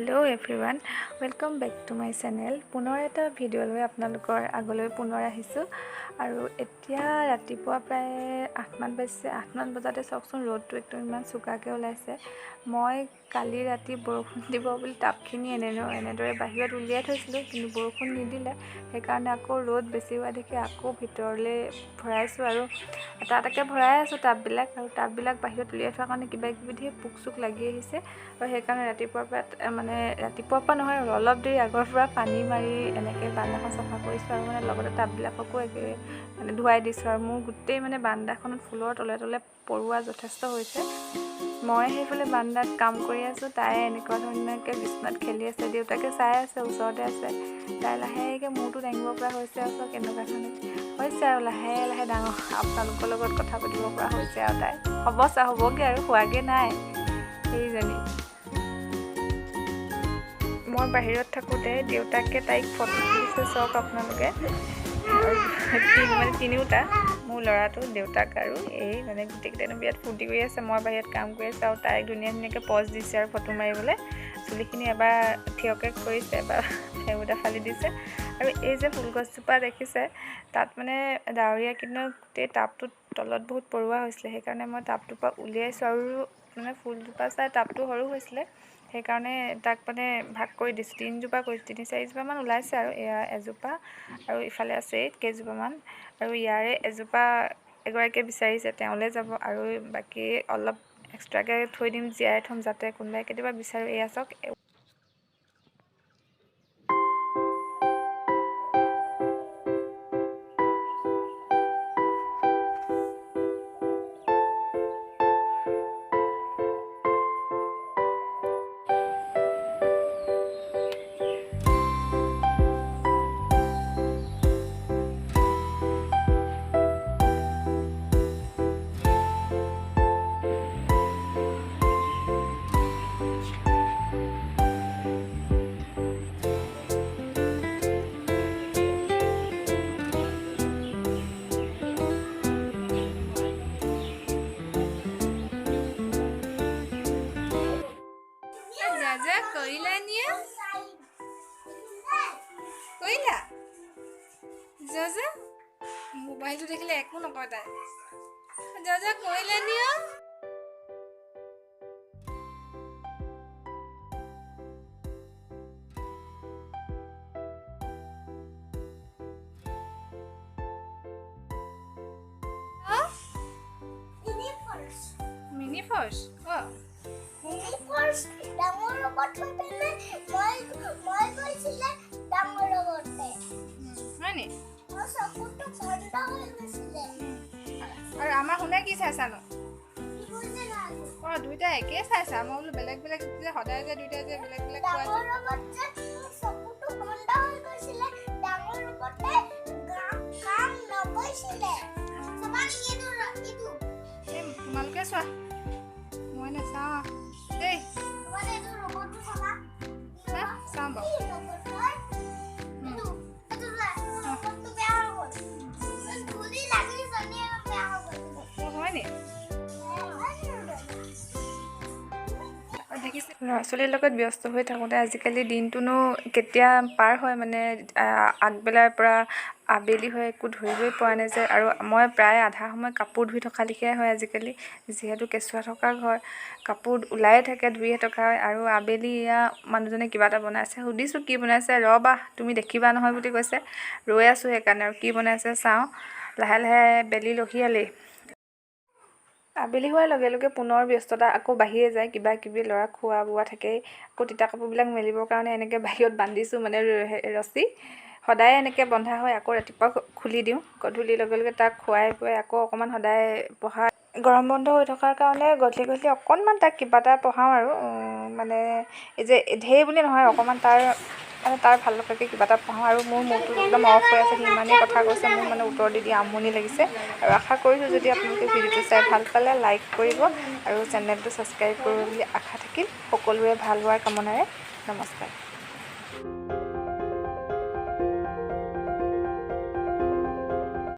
Hello' everyone, welcome back to my channel. পুনৰ এটা video' লৈ আপোনালোকৰ আগলৈ পুনৰ আহিছোঁ। আৰু এতিয়া ৰাতিপুৱা প্ৰায় 8মান বাজিছে। 8মান বজাতে চাওকচোন, ৰ'দটো একদম ইমান চোকাকৈ ওলাইছে। মই কালি ৰাতি বৰষুণ দিব বুলি টাবখিনি এনেদৰে বাহিৰত উলিয়াই থৈছিলোঁ, কিন্তু বৰষুণ নিদিলে। সেইকাৰণে আকৌ ৰ'দ বেছি হোৱা দেখি আকৌ ভিতৰলৈ ভৰাইছোঁ আৰু এটা এটাকৈ ভৰাই আছোঁ টাববিলাক। আৰু টাববিলাক বাহিৰত উলিয়াই থোৱাৰ কাৰণে কিবা কিবি ধেৰ পোক চোক লাগি আহিছে। আৰু সেইকাৰণে ৰাতিপুৱাৰ পৰা নহয়, অলপ দেৰি আগৰ পৰা পানী মাৰি এনেকৈ বাৰান্দাখন চফা কৰিছোঁ আৰু লগতে টাববিলাককো ধুৱাই দিছোঁ। আৰু মোৰ গোটেই বাৰান্দাখনত ফুলৰ তলে তলে পৰুৱা যথেষ্ট হৈছে। মই সেইফালে বাৰান্দাত কাম কৰি আছোঁ, তাই এনেকুৱা ধৰণকৈ বিচনাত খেলি আছে, দেউতাকে চাই আছে, ওচৰতে আছে। তাই লাহেকৈ মূৰটো দাঙিব পৰা হৈছে আৰু কেনেকুৱা ধৰণে হৈছে আৰু লাহে লাহে ডাঙৰ আপোনালোকৰ লগত কথা পাতিব পৰা হৈছে। আৰু তাই হ'বগৈ আৰু হোৱাগৈ নাই সেইজনী। মই বাহিৰত থাকোঁতে দেউতাকে তাইক ফটো তুলিছে, চাওক আপোনালোকে। আৰু তিনিওটা, মোৰ ল'ৰাটো, দেউতাক আৰু এই গোটেইকেইটাই বিৰাট ফূৰ্তি কৰি আছে। মই বাহিৰত কাম কৰি আছোঁ আৰু তাইক ধুনীয়াকৈ পজ দিছে আৰু ফটো মাৰিবলৈ। চুলিখিনি এবাৰ থিয়কৈ কৰিছে, এবাৰ ফেহুদা ফালি দিছে। আৰু এই যে ফুলগছজোপা দেখিছে, তাত ডাৱৰীয়া কিন্তু গোটেই টাবটোত তলত বহুত পৰুৱা হৈছিলে। সেইকাৰণে মই টাবটোৰ পৰা উলিয়াইছোঁ আৰু ফুলজোপা চাই টাবটো সৰু হৈছিলে, সেইকাৰণে তাক ভাগ কৰি দিছোঁ। 3জোপা কৰিছোঁ, 3-4জোপামান ওলাইছে আৰু এয়া এজোপা, আৰু ইফালে আছে কেইজোপামান। আৰু ইয়াৰে এজোপা এগৰাকীয়ে বিচাৰিছে, তেওঁলৈ যাব। আৰু বাকী অলপ এক্সট্ৰাকৈ থৈ দিম, জীয়াই থ'ম, যাতে কোনোবাই কেতিয়াবা বিচাৰোঁ। এয়া চাওক, কৰিলা নিয়া কৰিলা যা মোবাইলটো দেখিলে একো নকয় তাই। যা কৰিলা নিয়া মিনি ফৰ্চ ডাঙৰ ৰবট পেনে মই কৈছিলে ডাঙৰ ৰবটে হয়নি? চকুটো বন্ধ হৈ গৈছিলে। আৰু আমাৰ শুনে কি চাইছানো? দুইটা একেই চাইছা? মই বোলো বেলেগ বেলেগ যে সদায় যে দুইটা যে বেলেগ বেলেগ ডাঙৰ ৰবট যে চকুটো বন্ধ হৈ গৈছিলে, ডাঙৰ ৰবটে কাম নকৰিছিলে। তোমালোকে চোৱা, মই নাচাওঁ দেই। চাওঁ বাৰু। হয়নি? ল'ৰা ছোৱালীৰ লগত ব্যস্ত হৈ থাকোঁতে আজিকালি দিনটোনো কেতিয়া পাৰ হয়, আগবেলাৰ পৰা আবেলি হয় একো ধৰিবই পৰা নাযায়। আৰু মই প্ৰায় আধা সময় কাপোৰ ধুই থকা লিখিয়াই হয় আজিকালি, যিহেতু কেঁচুৱা থকা ঘৰ, কাপোৰ ওলায়ে থাকে, ধুইয়ে থকা হয়। আৰু আবেলি এয়া মানুহজনে কিবা এটা বনাইছে, সুধিছোঁ কি বনাইছে। ৰ'বা তুমি দেখিবা নহয় বুলি কৈছে, ৰৈ আছোঁ সেইকাৰণে। আৰু কি বনাইছে চাওঁ। লাহে লাহে বেলি লহিয়ালেই। আবেলি হোৱাৰ লগে লগে পুনৰ ব্যস্ততা আকৌ বাঢ়িয়ে যায়, কিবা কিবি ল'ৰাক খোৱা বোৱা থাকেই। আকৌ তিতা কাপোৰবিলাক মেলিবৰ কাৰণে এনেকৈ বাহিৰত বান্ধিছোঁ, ৰছী সদায় এনেকৈ বন্ধা হয়। আকৌ ৰাতিপুৱা খুলি দিওঁ, গধূলিৰ লগে লগে তাক খুৱাই বুৱাই আকৌ অকণমান সদায় পঢ়া। গৰম বন্ধ হৈ থকাৰ কাৰণে গধূলি গধূলি অকণমান তাক কিবা এটা পঢ়াওঁ আৰু এই যে ঢেৰ বুলি নহয়, অকণমান তাৰ ভাল লগাকৈ কিবা এটা পঢ়াওঁ। আৰু মোৰ মূৰটো একদম অফ হৈ আছে, সি ইমানেই কথা কৈছে, মোৰ উত্তৰ দি আমনি লাগিছে। আৰু আশা কৰিছোঁ যদি আপোনালোকে ভিডিঅ'টো চাই ভাল পালে লাইক কৰিব আৰু চেনেলটো ছাবস্ক্ৰাইব কৰিব বুলি আশা থাকিল। সকলোৰে ভাল হোৱাৰ কামনাৰে নমস্কাৰ।